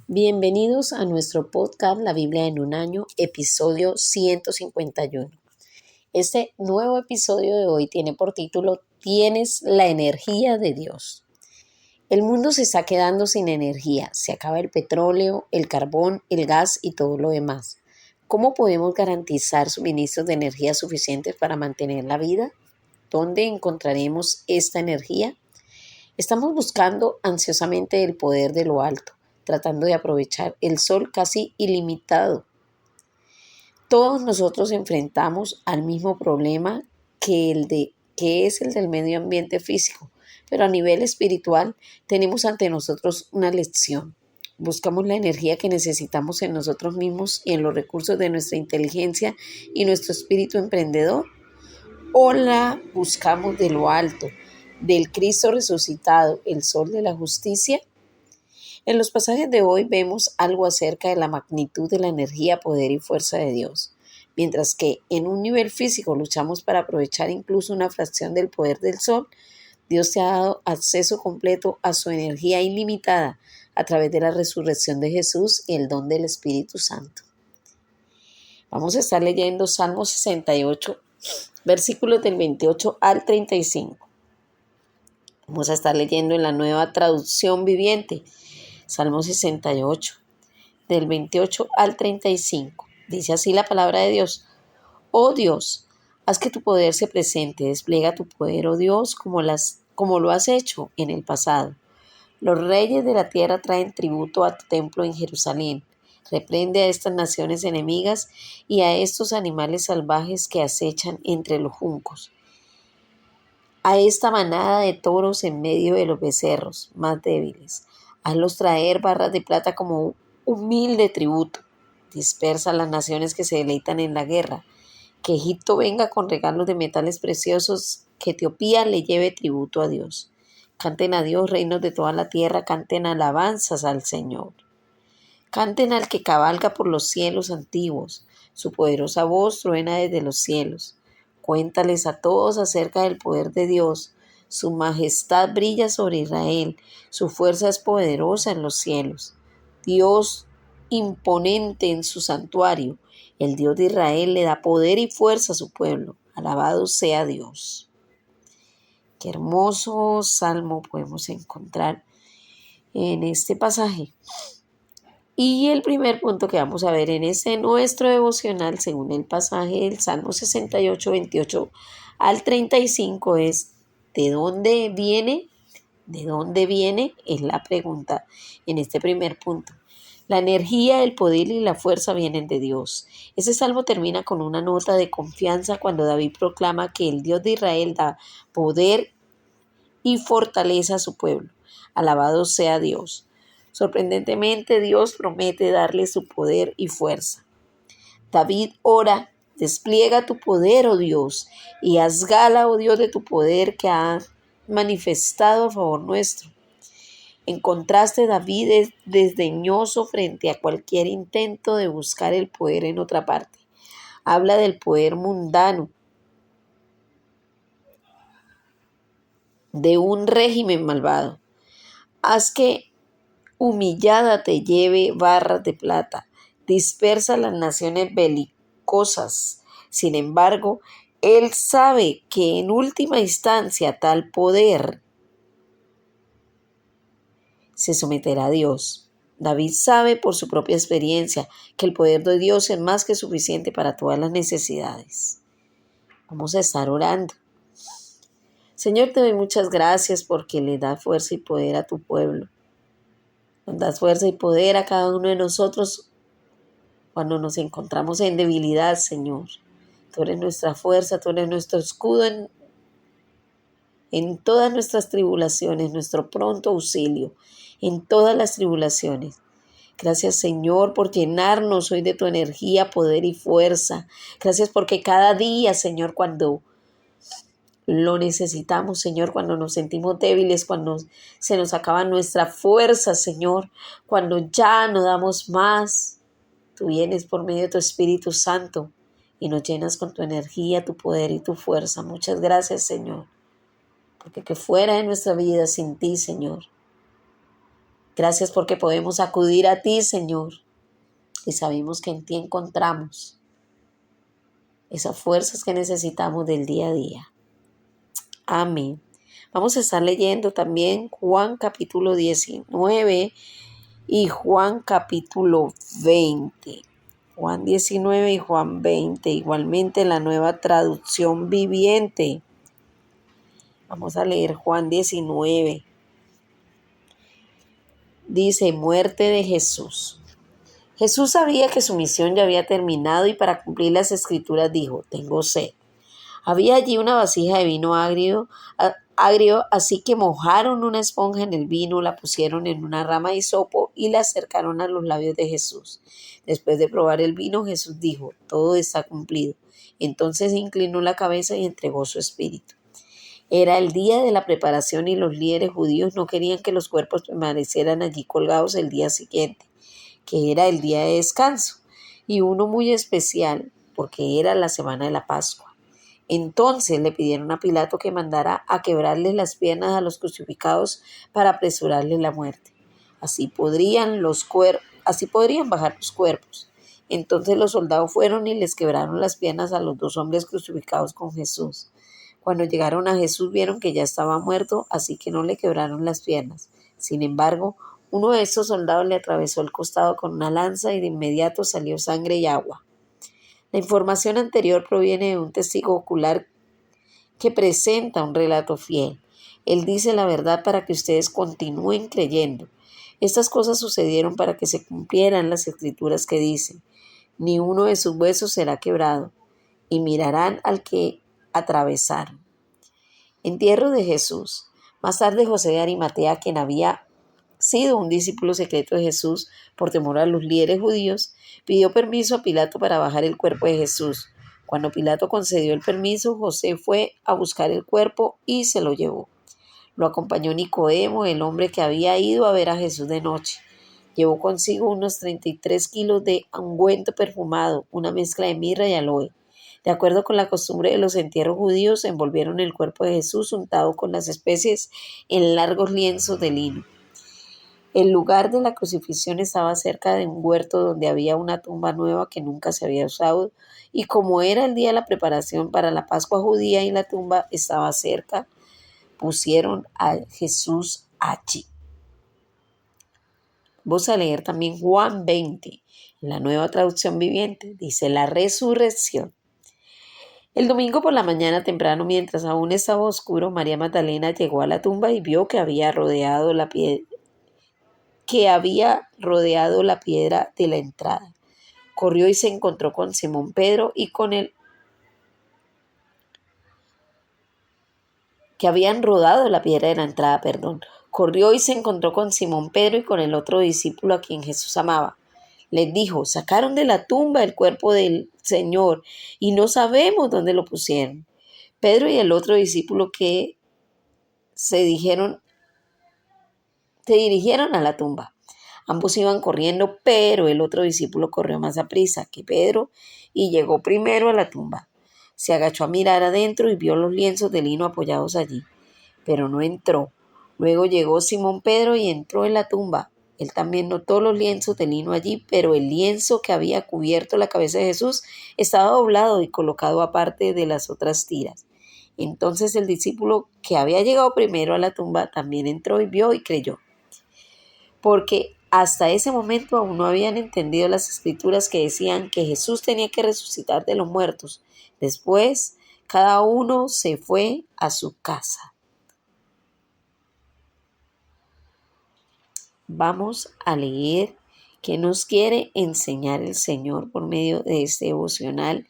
Bienvenidos a nuestro podcast La Biblia en un año, episodio 151. Este nuevo episodio de hoy tiene por título Tienes la energía de Dios. El mundo se está quedando sin energía, se acaba el petróleo, el carbón, el gas y todo lo demás. ¿Cómo podemos garantizar suministros de energía suficientes para mantener la vida? ¿Dónde encontraremos esta energía? Estamos buscando ansiosamente el poder de lo alto, tratando de aprovechar el sol casi ilimitado. Todos nosotros enfrentamos al mismo problema que es el del medio ambiente físico, pero a nivel espiritual tenemos ante nosotros una lección. Buscamos la energía que necesitamos en nosotros mismos y en los recursos de nuestra inteligencia y nuestro espíritu emprendedor, o la buscamos de lo alto, del Cristo resucitado, el sol de la justicia. En los pasajes de hoy vemos algo acerca de la magnitud de la energía, poder y fuerza de Dios. Mientras que en un nivel físico luchamos para aprovechar incluso una fracción del poder del sol, Dios te ha dado acceso completo a su energía ilimitada a través de la resurrección de Jesús y el don del Espíritu Santo. Vamos a estar leyendo Salmo 68, versículos del 28 al 35. Vamos a estar leyendo en la Nueva Traducción Viviente, Salmo 68, del 28 al 35. Dice así la palabra de Dios. Oh Dios, haz que tu poder se presente, despliega tu poder, oh Dios, como lo has hecho en el pasado. Los reyes de la tierra traen tributo a tu templo en Jerusalén. Reprende a estas naciones enemigas y a estos animales salvajes que acechan entre los juncos. A esta manada de toros en medio de los becerros más débiles. Hazlos traer barras de plata como humilde tributo. Dispersa a las naciones que se deleitan en la guerra. Que Egipto venga con regalos de metales preciosos. Que Etiopía le lleve tributo a Dios. Canten a Dios, reinos de toda la tierra. Canten alabanzas al Señor. Canten al que cabalga por los cielos antiguos. Su poderosa voz truena desde los cielos. Cuéntales a todos acerca del poder de Dios. Su majestad brilla sobre Israel. Su fuerza es poderosa en los cielos. Dios imponente en su santuario. El Dios de Israel le da poder y fuerza a su pueblo. Alabado sea Dios. Qué hermoso salmo podemos encontrar en este pasaje. Y el primer punto que vamos a ver en nuestro devocional, según el pasaje del Salmo 68, 28 al 35, es ¿de dónde viene? ¿De dónde viene? Es la pregunta en este primer punto. La energía, el poder y la fuerza vienen de Dios. Ese salmo termina con una nota de confianza cuando David proclama que el Dios de Israel da poder y fortaleza a su pueblo. Alabado sea Dios. Sorprendentemente, Dios promete darle su poder y fuerza. David ora, despliega tu poder, oh Dios, y haz gala, oh Dios, de tu poder que ha manifestado a favor nuestro. En contraste, David es desdeñoso frente a cualquier intento de buscar el poder en otra parte. Habla del poder mundano, de un régimen malvado. Haz que humillada te lleve barras de plata, dispersa las naciones belicosas. Sin embargo, él sabe que en última instancia tal poder se someterá a Dios. David sabe por su propia experiencia que el poder de Dios es más que suficiente para todas las necesidades. Vamos a estar orando. Señor, te doy muchas gracias porque le das fuerza y poder a tu pueblo. Nos das fuerza y poder a cada uno de nosotros cuando nos encontramos en debilidad, Señor. Tú eres nuestra fuerza, tú eres nuestro escudo en todas nuestras tribulaciones, nuestro pronto auxilio en todas las tribulaciones. Gracias, Señor, por llenarnos hoy de tu energía, poder y fuerza. Gracias porque cada día, Señor, cuando lo necesitamos, Señor, cuando nos sentimos débiles, cuando se nos acaba nuestra fuerza, Señor, cuando ya no damos más, tú vienes por medio de tu Espíritu Santo y nos llenas con tu energía, tu poder y tu fuerza. Muchas gracias, Señor, porque que fuera de nuestra vida sin ti, Señor, Gracias porque podemos acudir a ti, Señor, y sabemos que en ti encontramos esas fuerzas que necesitamos del día a día. Amén. Vamos a estar leyendo también Juan capítulo 19 y Juan capítulo 20. Juan 19 y Juan 20, igualmente la Nueva Traducción Viviente. Vamos a leer Juan 19. Dice, muerte de Jesús. Jesús sabía que su misión ya había terminado y para cumplir las escrituras dijo, tengo sed. Había allí una vasija de vino agrio, así que mojaron una esponja en el vino, la pusieron en una rama de hisopo y la acercaron a los labios de Jesús. Después de probar el vino, Jesús dijo, todo está cumplido. Entonces inclinó la cabeza y entregó su espíritu. Era el día de la preparación y los líderes judíos no querían que los cuerpos permanecieran allí colgados el día siguiente, que era el día de descanso, y uno muy especial porque era la semana de la Pascua. Entonces le pidieron a Pilato que mandara a quebrarles las piernas a los crucificados para apresurarles la muerte. Así podrían bajar los cuerpos. Entonces los soldados fueron y les quebraron las piernas a los 2 hombres crucificados con Jesús. Cuando llegaron a Jesús vieron que ya estaba muerto, así que no le quebraron las piernas. Sin embargo, uno de estos soldados le atravesó el costado con una lanza y de inmediato salió sangre y agua. La información anterior proviene de un testigo ocular que presenta un relato fiel. Él dice la verdad para que ustedes continúen creyendo. Estas cosas sucedieron para que se cumplieran las escrituras que dicen, ni uno de sus huesos será quebrado, y mirarán al que atravesaron. Entierro de Jesús. Más tarde José de Arimatea, quien había sido un discípulo secreto de Jesús por temor a los líderes judíos, pidió permiso a Pilato para bajar el cuerpo de Jesús. Cuando Pilato concedió el permiso, José fue a buscar el cuerpo y se lo llevó. Lo acompañó Nicodemo, el hombre que había ido a ver a Jesús de noche. Llevó consigo unos 33 kilos de ungüento perfumado, una mezcla de mirra y aloe. De acuerdo con la costumbre de los entierros judíos, envolvieron el cuerpo de Jesús untado con las especies en largos lienzos de lino. El lugar de la crucifixión estaba cerca de un huerto donde había una tumba nueva que nunca se había usado, y como era el día de la preparación para la Pascua judía y la tumba estaba cerca, pusieron a Jesús allí. Vamos a leer también Juan 20, en la Nueva Traducción Viviente. Dice, la resurrección. El domingo por la mañana temprano, mientras aún estaba oscuro, María Magdalena llegó a la tumba y vio que había rodeado la piedra de la entrada. Corrió y se encontró con Simón Pedro y con el que habían rodado la piedra de la entrada, Corrió y se encontró con Simón Pedro y con el otro discípulo a quien Jesús amaba. Les dijo, sacaron de la tumba el cuerpo del Señor y no sabemos dónde lo pusieron. Pedro y el otro discípulo que se dirigieron a la tumba. Ambos iban corriendo, pero el otro discípulo corrió más aprisa que Pedro y llegó primero a la tumba. Se agachó a mirar adentro y vio los lienzos de lino apoyados allí, pero no entró. Luego llegó Simón Pedro y entró en la tumba. Él también notó los lienzos de lino allí, pero el lienzo que había cubierto la cabeza de Jesús estaba doblado y colocado aparte de las otras tiras. Entonces el discípulo que había llegado primero a la tumba también entró y vio y creyó, porque hasta ese momento aún no habían entendido las escrituras que decían que Jesús tenía que resucitar de los muertos. Después, cada uno se fue a su casa. Vamos a leer qué nos quiere enseñar el Señor por medio de este devocional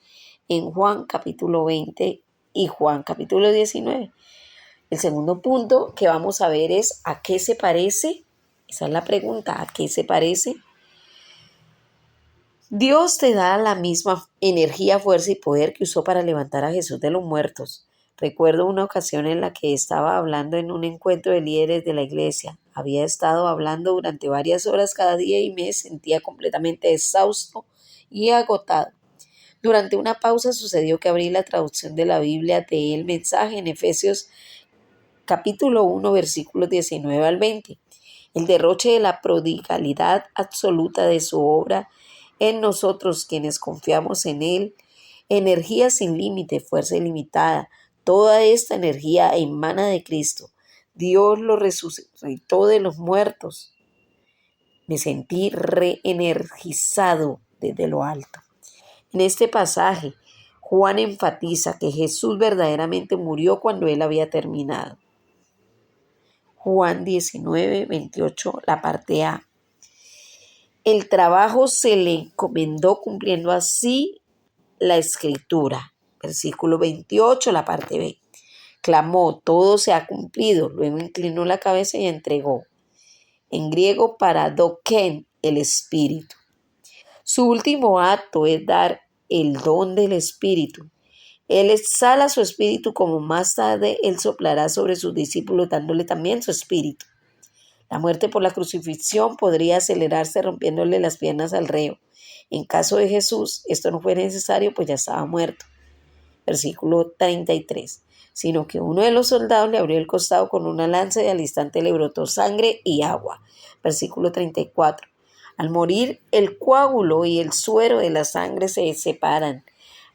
en Juan capítulo 20 y Juan capítulo 19. El segundo punto que vamos a ver es ¿a qué se parece? Esa es la pregunta, ¿a qué se parece? Dios te da la misma energía, fuerza y poder que usó para levantar a Jesús de los muertos. Recuerdo una ocasión en la que estaba hablando en un encuentro de líderes de la iglesia. Había estado hablando durante varias horas cada día y me sentía completamente exhausto y agotado. Durante una pausa sucedió que abrí la traducción de la Biblia de el mensaje en Efesios capítulo 1, versículos 19 al 20. el derroche de la prodigalidad absoluta de su obra en nosotros quienes confiamos en Él, energía sin límite, fuerza ilimitada, toda esta energía emana de Cristo. Dios lo resucitó de los muertos. Me sentí reenergizado desde lo alto. En este pasaje, Juan enfatiza que Jesús verdaderamente murió cuando Él había terminado. Juan 19, 28, la parte A. El trabajo se le encomendó cumpliendo así la escritura. Versículo 28, la parte B. Clamó, todo se ha cumplido. Luego inclinó la cabeza y entregó. En griego, paradoken, el espíritu. Su último acto es dar el don del espíritu. Él exhala su espíritu como más tarde Él soplará sobre sus discípulos dándole también su espíritu. La muerte por la crucifixión podría acelerarse rompiéndole las piernas al reo. En caso de Jesús, esto no fue necesario, pues ya estaba muerto. Versículo 33. Sino que uno de los soldados le abrió el costado con una lanza y al instante le brotó sangre y agua. Versículo 34. Al morir, el coágulo y el suero de la sangre se separan,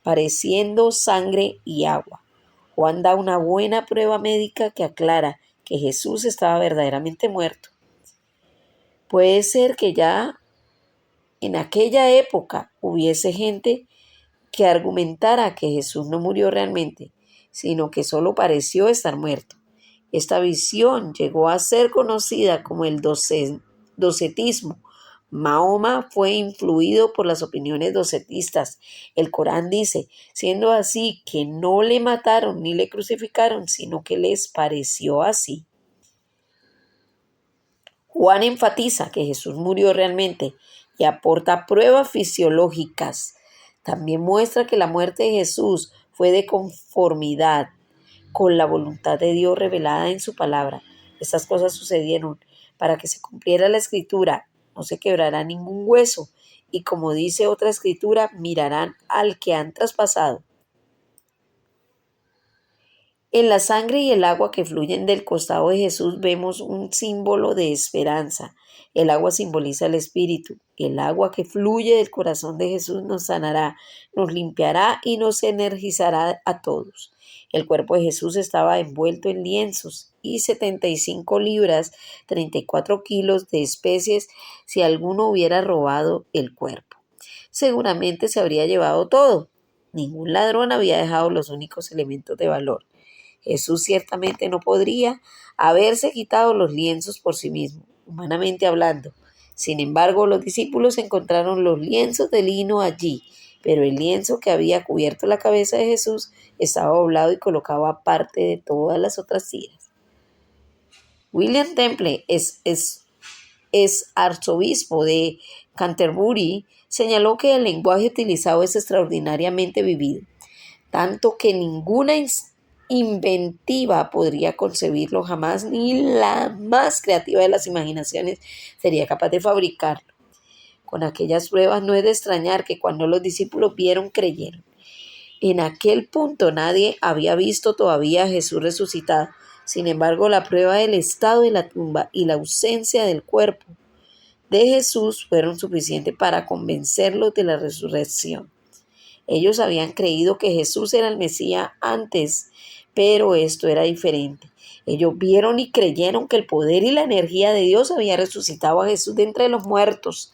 pareciendo sangre y agua. Juan da una buena prueba médica que aclara que Jesús estaba verdaderamente muerto. Puede ser que ya en aquella época hubiese gente que argumentara que Jesús no murió realmente, sino que solo pareció estar muerto. Esta visión llegó a ser conocida como el docetismo. Mahoma fue influido por las opiniones docetistas. El Corán dice, siendo así que no le mataron ni le crucificaron, sino que les pareció así. Juan enfatiza que Jesús murió realmente y aporta pruebas fisiológicas. También muestra que la muerte de Jesús fue de conformidad con la voluntad de Dios revelada en su palabra. Estas cosas sucedieron para que se cumpliera la escritura. No se quebrará ningún hueso. Y como dice otra escritura, mirarán al que han traspasado. En la sangre y el agua que fluyen del costado de Jesús vemos un símbolo de esperanza. El agua simboliza el Espíritu. El agua que fluye del corazón de Jesús nos sanará, nos limpiará y nos energizará a todos. El cuerpo de Jesús estaba envuelto en lienzos y 75 libras, 34 kilos de especies si alguno hubiera robado el cuerpo. Seguramente se habría llevado todo. Ningún ladrón había dejado los únicos elementos de valor. Jesús ciertamente no podría haberse quitado los lienzos por sí mismo, humanamente hablando. Sin embargo, los discípulos encontraron los lienzos de lino allí, pero el lienzo que había cubierto la cabeza de Jesús estaba doblado y colocado aparte de todas las otras tiras. William Temple es arzobispo de Canterbury, señaló que el lenguaje utilizado es extraordinariamente vivido, tanto que ninguna inventiva podría concebirlo jamás, ni la más creativa de las imaginaciones sería capaz de fabricarlo. Con aquellas pruebas no es de extrañar que cuando los discípulos vieron, creyeron. En aquel punto nadie había visto todavía a Jesús resucitado. Sin embargo, la prueba del estado de la tumba y la ausencia del cuerpo de Jesús fueron suficientes para convencerlos de la resurrección. Ellos habían creído que Jesús era el Mesías antes, pero esto era diferente. Ellos vieron y creyeron que el poder y la energía de Dios había resucitado a Jesús de entre los muertos.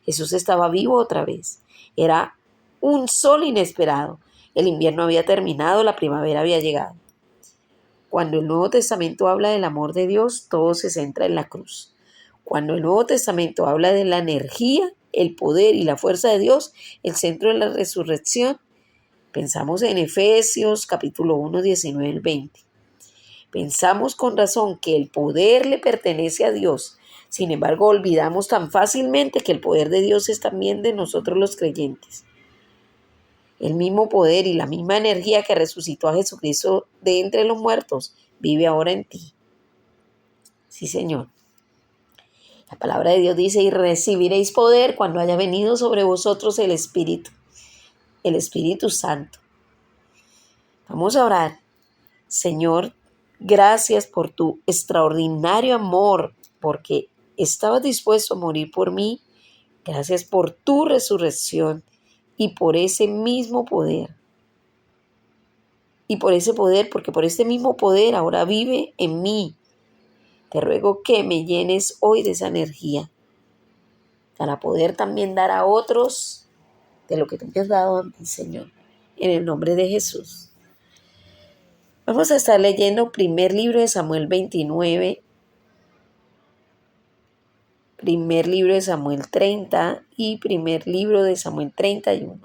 Jesús estaba vivo otra vez. Era un sol inesperado. El invierno había terminado, la primavera había llegado. Cuando el Nuevo Testamento habla del amor de Dios, todo se centra en la cruz. Cuando el Nuevo Testamento habla de la energía, el poder y la fuerza de Dios, el centro de la resurrección, pensamos en Efesios capítulo 1, 19 al 20. Pensamos con razón que el poder le pertenece a Dios. Sin embargo, olvidamos tan fácilmente que el poder de Dios es también de nosotros los creyentes. El mismo poder y la misma energía que resucitó a Jesucristo de entre los muertos vive ahora en ti. Sí, Señor. La palabra de Dios dice, y recibiréis poder cuando haya venido sobre vosotros el Espíritu Santo. Vamos a orar. Señor, gracias por tu extraordinario amor, porque estabas dispuesto a morir por mí. Gracias por tu resurrección y por ese mismo poder. Y por ese poder, porque por este mismo poder ahora vive en mí. Te ruego que me llenes hoy de esa energía para poder también dar a otros de lo que tú me has dado a mí, Señor. En el nombre de Jesús. Vamos a estar leyendo primer libro de Samuel 29, primer libro de Samuel 30 y primer libro de Samuel 31.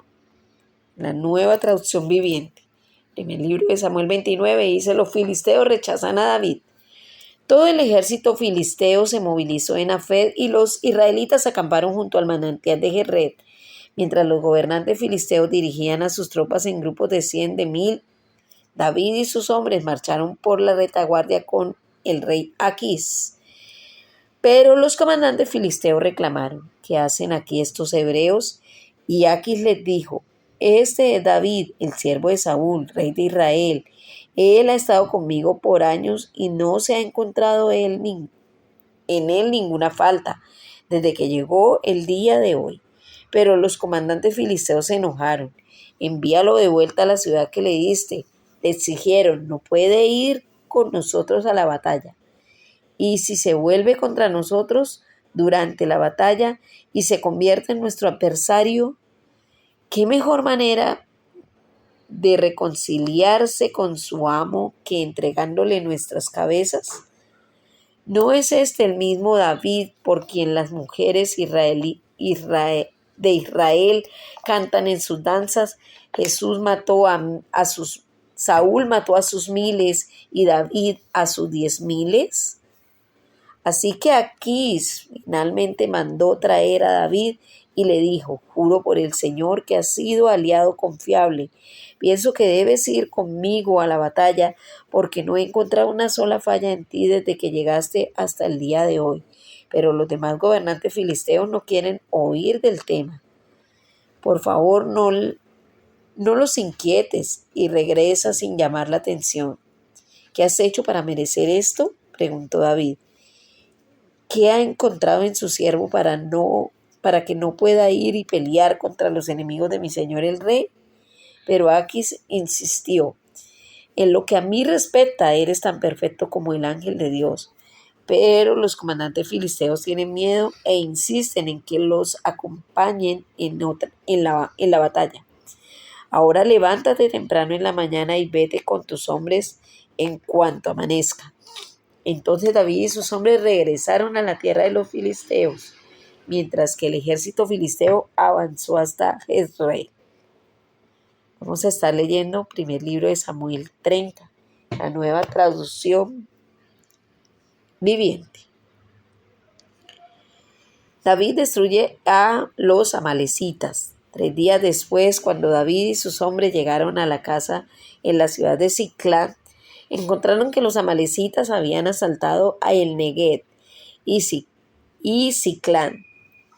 La nueva traducción viviente. Primer libro de Samuel 29 dice: los filisteos rechazan a David. Todo el ejército filisteo se movilizó en Afed y los israelitas acamparon junto al manantial de Jerred. Mientras los gobernantes filisteos dirigían a sus tropas en grupos de 100, de 1000, David y sus hombres marcharon por la retaguardia con el rey Aquís. Pero los comandantes filisteos reclamaron: ¿qué hacen aquí estos hebreos? Y Aquís les dijo: este es David, el siervo de Saúl, rey de Israel. Él ha estado conmigo por años y no se ha encontrado en él ninguna falta desde que llegó el día de hoy. Pero los comandantes filisteos se enojaron. Envíalo de vuelta a la ciudad que le diste. Le exigieron: no puede ir con nosotros a la batalla. Y si se vuelve contra nosotros durante la batalla y se convierte en nuestro adversario, ¿qué mejor manera de reconciliarse con su amo que entregándole nuestras cabezas? ¿No es este el mismo David por quien las mujeres de Israel cantan en sus danzas? Saúl mató a sus miles y David a sus 10,000. Así que Aquís finalmente mandó traer a David y le dijo: juro por el Señor que has sido aliado confiable. Pienso que debes ir conmigo a la batalla porque no he encontrado una sola falla en ti desde que llegaste hasta el día de hoy. Pero los demás gobernantes filisteos no quieren oír del tema. Por favor, no los inquietes y regresa sin llamar la atención. ¿Qué has hecho para merecer esto?, preguntó David. ¿Qué ha encontrado en su siervo para que no pueda ir y pelear contra los enemigos de mi señor el rey? Pero Aquís insistió: en lo que a mí respecta, eres tan perfecto como el ángel de Dios. Pero los comandantes filisteos tienen miedo e insisten en que los acompañen en la batalla. Ahora levántate temprano en la mañana y vete con tus hombres en cuanto amanezca. Entonces David y sus hombres regresaron a la tierra de los filisteos, mientras que el ejército filisteo avanzó hasta Jezreel. Vamos a estar leyendo primer libro de Samuel 30, la nueva traducción viviente. David destruye a los amalecitas. 3 días después, cuando David y sus hombres llegaron a la casa en la ciudad de Siclán, encontraron que los amalecitas habían asaltado a El Negueb y Siclán.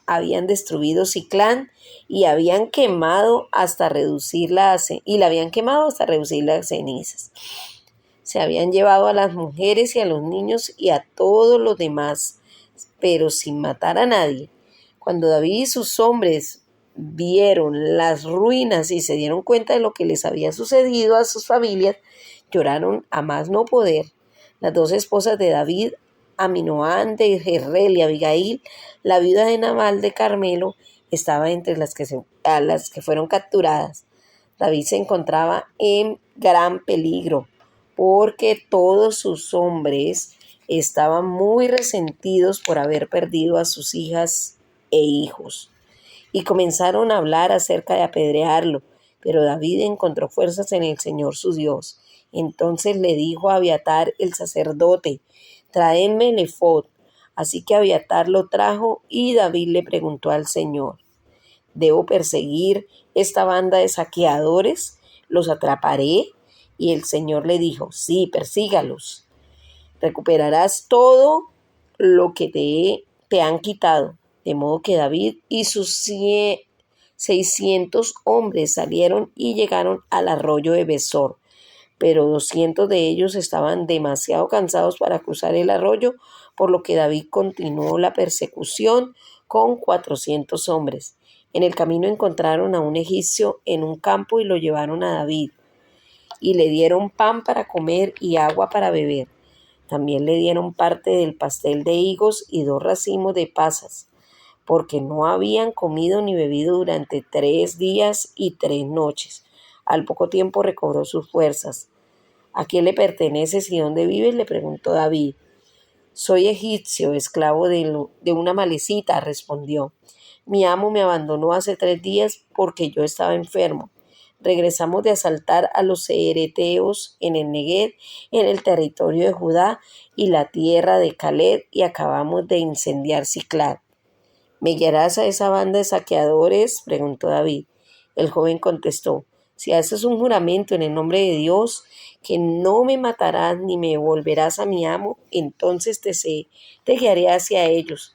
Habían destruido Siclán y la habían quemado hasta reducirla a cenizas. Se habían llevado a las mujeres y a los niños y a todos los demás, pero sin matar a nadie. Cuando David y sus hombres vieron las ruinas y se dieron cuenta de lo que les había sucedido a sus familias, lloraron a más no poder. Las 2 esposas de David, Aminoam de Jezreel y Abigail, la viuda de Nabal de Carmelo, estaban entre las que fueron capturadas. David se encontraba en gran peligro porque todos sus hombres estaban muy resentidos por haber perdido a sus hijas e hijos y comenzaron a hablar acerca de apedrearlo. Pero David encontró fuerzas en el Señor su Dios. Entonces le dijo a Abiatar el sacerdote: tráeme el efod. Así que Abiatar lo trajo y David le preguntó al Señor: ¿debo perseguir esta banda de saqueadores? ¿Los atraparé? Y el Señor le dijo: sí, persígalos. Recuperarás todo lo que te han quitado. De modo que David y sus 600 hombres salieron y llegaron al arroyo de Besor. Pero 200 de ellos estaban demasiado cansados para cruzar el arroyo, por lo que David continuó la persecución con 400 hombres. En el camino encontraron a un egipcio en un campo y lo llevaron a David, y le dieron pan para comer y agua para beber. También le dieron parte del pastel de higos y 2 racimos de pasas, porque no habían comido ni bebido durante 3 días y 3 noches. Al poco tiempo recobró sus fuerzas. ¿A quién le perteneces y dónde vives?, le preguntó David. Soy egipcio, esclavo de una malecita, respondió. Mi amo me abandonó hace 3 días porque yo estaba enfermo. Regresamos de asaltar a los cereteos en el Neguev, en el territorio de Judá y la tierra de Caleb, y acabamos de incendiar Siclag. ¿Me guiarás a esa banda de saqueadores?, preguntó David. El joven contestó, si haces un juramento en el nombre de Dios, que no me matarás ni me volverás a mi amo, entonces te guiaré hacia ellos.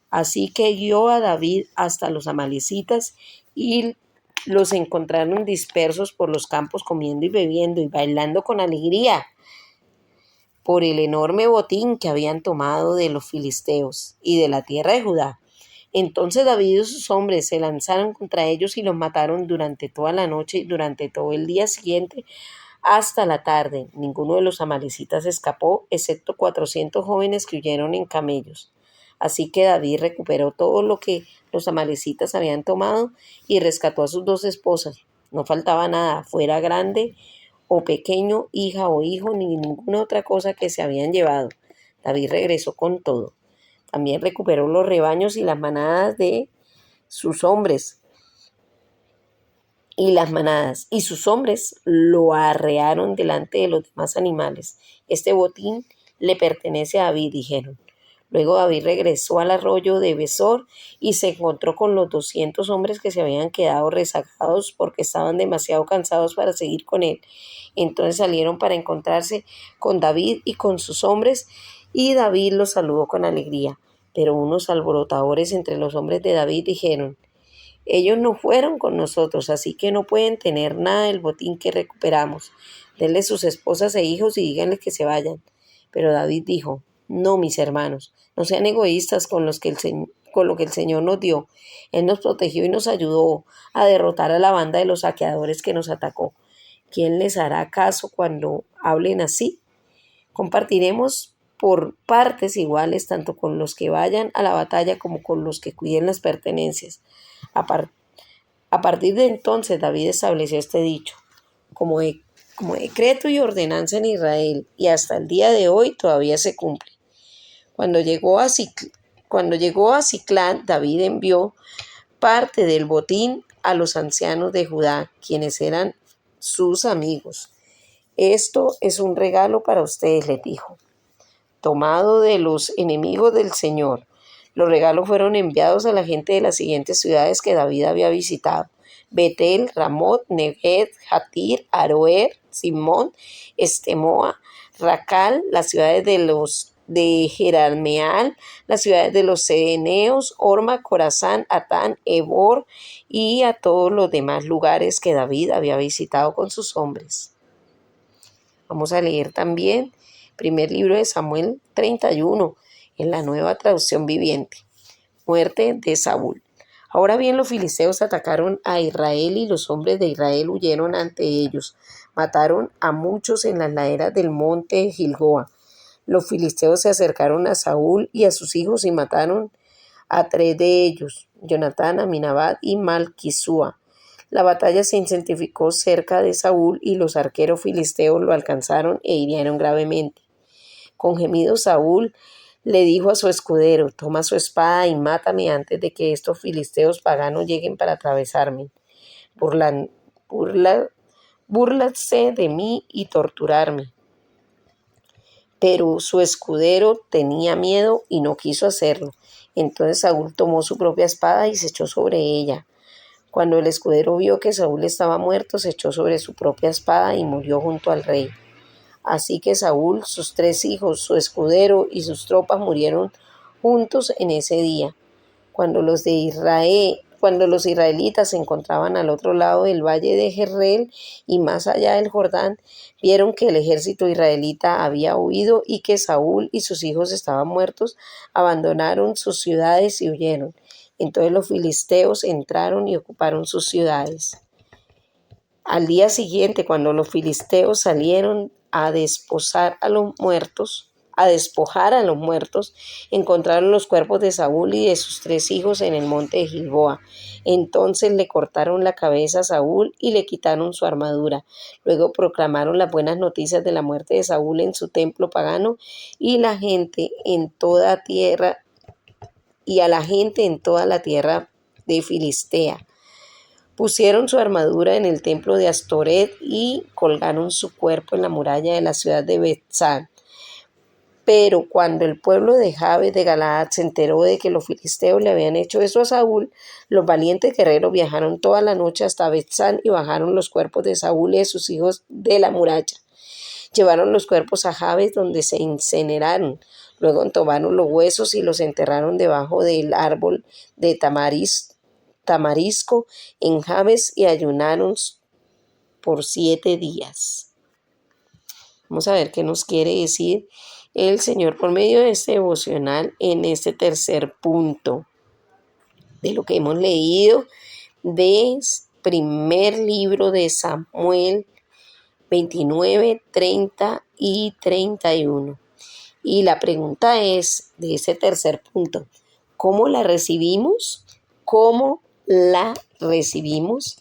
Así que guió a David hasta los amalecitas y los encontraron dispersos por los campos comiendo y bebiendo y bailando con alegría por el enorme botín que habían tomado de los filisteos y de la tierra de Judá. Entonces David y sus hombres se lanzaron contra ellos y los mataron durante toda la noche y durante todo el día siguiente hasta la tarde. Ninguno de los amalecitas escapó, excepto 400 jóvenes que huyeron en camellos. Así que David recuperó todo lo que los amalecitas habían tomado y rescató a sus 2 esposas. No faltaba nada, fuera grande o pequeño, hija o hijo, ni ninguna otra cosa que se habían llevado. David regresó con todo. También recuperó los rebaños y las manadas de sus hombres. Y sus hombres lo arrearon delante de los demás animales. Este botín le pertenece a David, dijeron. Luego David regresó al arroyo de Besor y se encontró con los 200 hombres que se habían quedado rezagados porque estaban demasiado cansados para seguir con él. Entonces salieron para encontrarse con David y con sus hombres, y David los saludó con alegría. Pero unos alborotadores entre los hombres de David dijeron, ellos no fueron con nosotros, así que no pueden tener nada del botín que recuperamos. Denle sus esposas e hijos y díganles que se vayan. Pero David dijo, no, mis hermanos, no sean egoístas con lo que el Señor nos dio. Él nos protegió y nos ayudó a derrotar a la banda de los saqueadores que nos atacó. ¿Quién les hará caso cuando hablen así? Compartiremos por partes iguales tanto con los que vayan a la batalla como con los que cuiden las pertenencias. A partir de entonces David estableció este dicho como decreto y ordenanza en Israel, y hasta el día de hoy todavía se cumple. Cuando llegó a Siclag, David envió parte del botín a los ancianos de Judá, quienes eran sus amigos. Esto es un regalo para ustedes, les dijo, tomado de los enemigos del Señor. Los regalos fueron enviados a la gente de las siguientes ciudades que David había visitado: Betel, Ramot, Neguev, Jatir, Aroer, Simón, Estemoa, Racal, las ciudades de Jeralmeal, las ciudades de los Ceneos, Orma, Corazán, Atán, Ebor, y a todos los demás lugares que David había visitado con sus hombres. Vamos a leer también primer libro de Samuel 31 en la Nueva Traducción Viviente. Muerte de Saúl. Ahora bien, los filisteos atacaron a Israel y los hombres de Israel huyeron ante ellos. Mataron a muchos en las laderas del monte Gilboa. Los filisteos se acercaron a Saúl y a sus hijos y mataron a 3 de ellos, Jonatán, Aminadab y Malquisúa. La batalla se intensificó cerca de Saúl y los arqueros filisteos lo alcanzaron e hirieron gravemente. Con gemido Saúl le dijo a su escudero, toma su espada y mátame antes de que estos filisteos paganos lleguen para atravesarme. Búrlense de mí y torturarme. Pero su escudero tenía miedo y no quiso hacerlo. Entonces Saúl tomó su propia espada y se echó sobre ella. Cuando el escudero vio que Saúl estaba muerto, se echó sobre su propia espada y murió junto al rey. Así que Saúl, sus 3 hijos, su escudero y sus tropas murieron juntos en ese día. Cuando los de Israel cuando los israelitas se encontraban al otro lado del valle de Jezreel y más allá del Jordán, vieron que el ejército israelita había huido y que Saúl y sus hijos estaban muertos, abandonaron sus ciudades y huyeron. Entonces los filisteos entraron y ocuparon sus ciudades. Al día siguiente, cuando los filisteos salieron a despojar a los muertos, encontraron los cuerpos de Saúl y de sus 3 hijos en el monte de Gilboa. Entonces le cortaron la cabeza a Saúl y le quitaron su armadura. Luego proclamaron las buenas noticias de la muerte de Saúl en su templo pagano y la gente en toda tierra y a la gente en toda la tierra de Filistea. Pusieron su armadura en el templo de Astoret y colgaron su cuerpo en la muralla de la ciudad de Bet-san. Pero cuando el pueblo de Jabes de Galaad se enteró de que los filisteos le habían hecho eso a Saúl, los valientes guerreros viajaron toda la noche hasta Bet-san y bajaron los cuerpos de Saúl y de sus hijos de la muralla. Llevaron los cuerpos a Jabes, donde se incineraron. Luego tomaron los huesos y los enterraron debajo del árbol de tamarisco en Jabes y ayunaron por 7 días. Vamos a ver qué nos quiere decir el Señor por medio de este devocional en este tercer punto de lo que hemos leído del primer libro de Samuel 29, 30 y 31. Y la pregunta es de ese tercer punto: ¿cómo la recibimos? ¿Cómo la recibimos?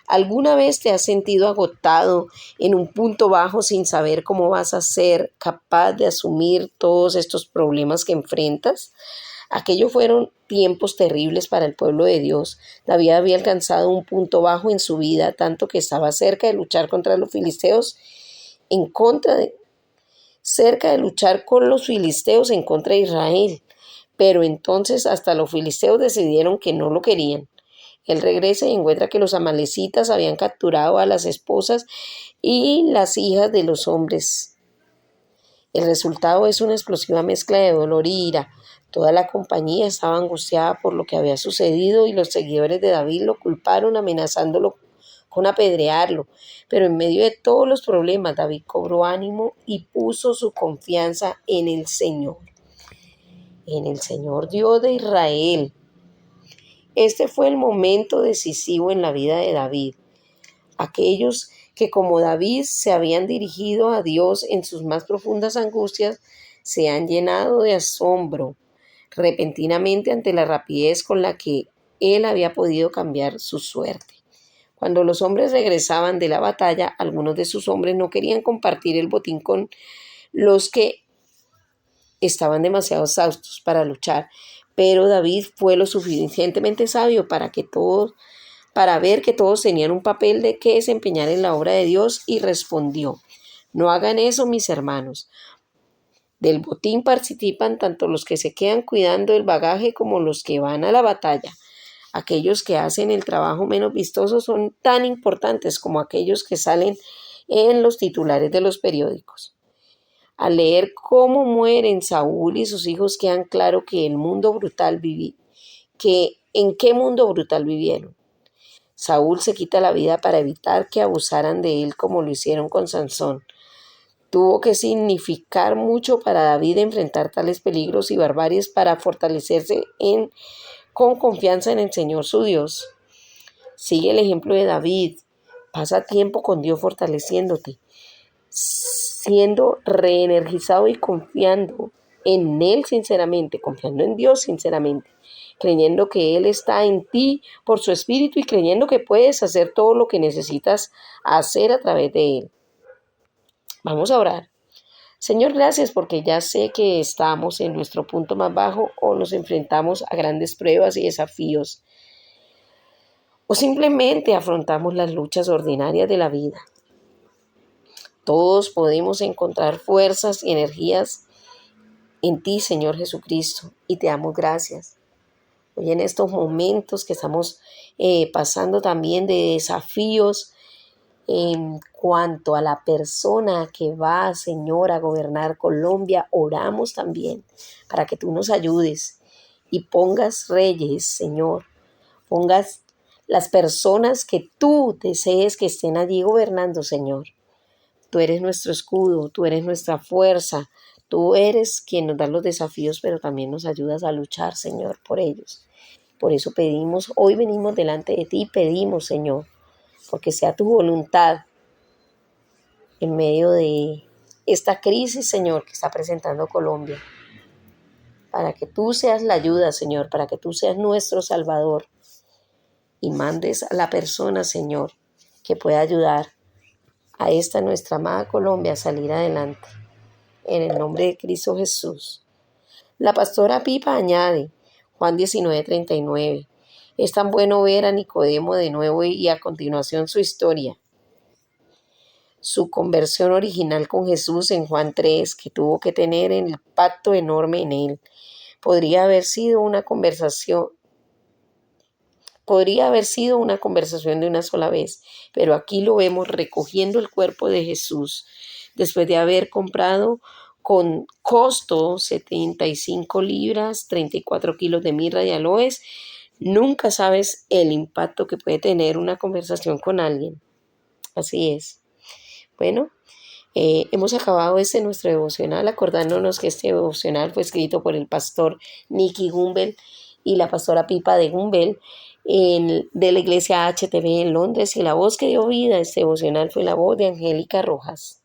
¿Alguna vez te has sentido agotado en un punto bajo sin saber cómo vas a ser capaz de asumir todos estos problemas que enfrentas? Aquellos fueron tiempos terribles para el pueblo de Dios. David había alcanzado un punto bajo en su vida, tanto que estaba cerca de luchar contra los filisteos cerca de luchar con los filisteos en contra de Israel. Pero entonces hasta los filisteos decidieron que no lo querían. Él regresa y encuentra que los amalecitas habían capturado a las esposas y las hijas de los hombres. El resultado es una explosiva mezcla de dolor y ira. Toda la compañía estaba angustiada por lo que había sucedido y los seguidores de David lo culparon amenazándolo con apedrearlo. Pero en medio de todos los problemas, David cobró ánimo y puso su confianza en el Señor Dios de Israel. Este fue el momento decisivo en la vida de David. Aquellos que como David se habían dirigido a Dios en sus más profundas angustias se han llenado de asombro repentinamente ante la rapidez con la que él había podido cambiar su suerte. Cuando los hombres regresaban de la batalla, algunos de sus hombres no querían compartir el botín con los que estaban demasiado exhaustos para luchar, pero David fue lo suficientemente sabio para ver que todos tenían un papel de que desempeñar en la obra de Dios y respondió: no hagan eso, mis hermanos. Del botín participan tanto los que se quedan cuidando del bagaje como los que van a la batalla. Aquellos que hacen el trabajo menos vistoso son tan importantes como aquellos que salen en los titulares de los periódicos. Al leer cómo mueren Saúl y sus hijos, quedan claro que en qué mundo brutal vivieron. Saúl se quita la vida para evitar que abusaran de él como lo hicieron con Sansón. Tuvo que significar mucho para David enfrentar tales peligros y barbaries para fortalecerse con confianza en el Señor su Dios. Sigue el ejemplo de David. Pasa tiempo con Dios fortaleciéndote, siendo reenergizado y confiando en Él sinceramente, confiando en Dios sinceramente, creyendo que Él está en ti por su Espíritu y creyendo que puedes hacer todo lo que necesitas hacer a través de Él. Vamos a orar. Señor, gracias porque ya sé que estamos en nuestro punto más bajo o nos enfrentamos a grandes pruebas y desafíos o simplemente afrontamos las luchas ordinarias de la vida. Todos podemos encontrar fuerzas y energías en ti, Señor Jesucristo, y te damos gracias. Hoy en estos momentos que estamos pasando también de desafíos en cuanto a la persona que va, Señor, a gobernar Colombia, oramos también para que tú nos ayudes y pongas reyes, Señor. pongas las personas que tú desees que estén allí gobernando, Señor. Tú eres nuestro escudo, tú eres nuestra fuerza, tú eres quien nos da los desafíos, pero también nos ayudas a luchar, Señor, por ellos. Por eso pedimos, hoy venimos delante de ti y pedimos, Señor, porque sea tu voluntad en medio de esta crisis, Señor, que está presentando Colombia, para que tú seas la ayuda, Señor, para que tú seas nuestro Salvador y mandes a la persona, Señor, que pueda ayudar a esta nuestra amada Colombia a salir adelante. En el nombre de Cristo Jesús. La pastora Pipa añade, Juan 19:39, es tan bueno ver a Nicodemo de nuevo y a continuación su historia. Su conversión original con Jesús en Juan 3, que tuvo que tener el impacto enorme en él. Podría haber sido una conversación de una sola vez, pero aquí lo vemos recogiendo el cuerpo de Jesús después de haber comprado con costo 75 libras, 34 kilos de mirra y aloes. Nunca sabes el impacto que puede tener una conversación con alguien. Así es. Bueno, hemos acabado nuestro devocional, acordándonos que este devocional fue escrito por el pastor Nicky Gumbel y la pastora Pipa de Gumbel de la iglesia HTV en Londres, y la voz que dio vida a este devocional fue la voz de Angélica Rojas.